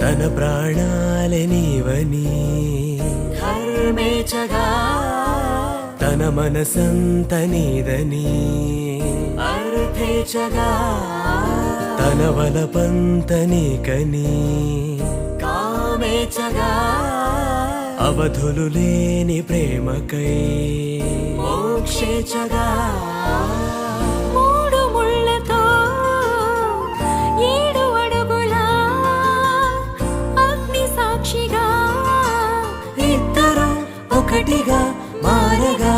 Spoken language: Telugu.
తన ప్రాణాలే నీవని ధర్మేచగా తన మనసంత నీదని అర్థేచగా తన వలపంత నీకని కామేచగా అవధులు లేని ప్రేమకై మోక్షేచగా మూడు ముళ్ళతో 7 అడుగుల అగ్ని సాక్షిగా ఇద్దరు ఒకటిగా మారగా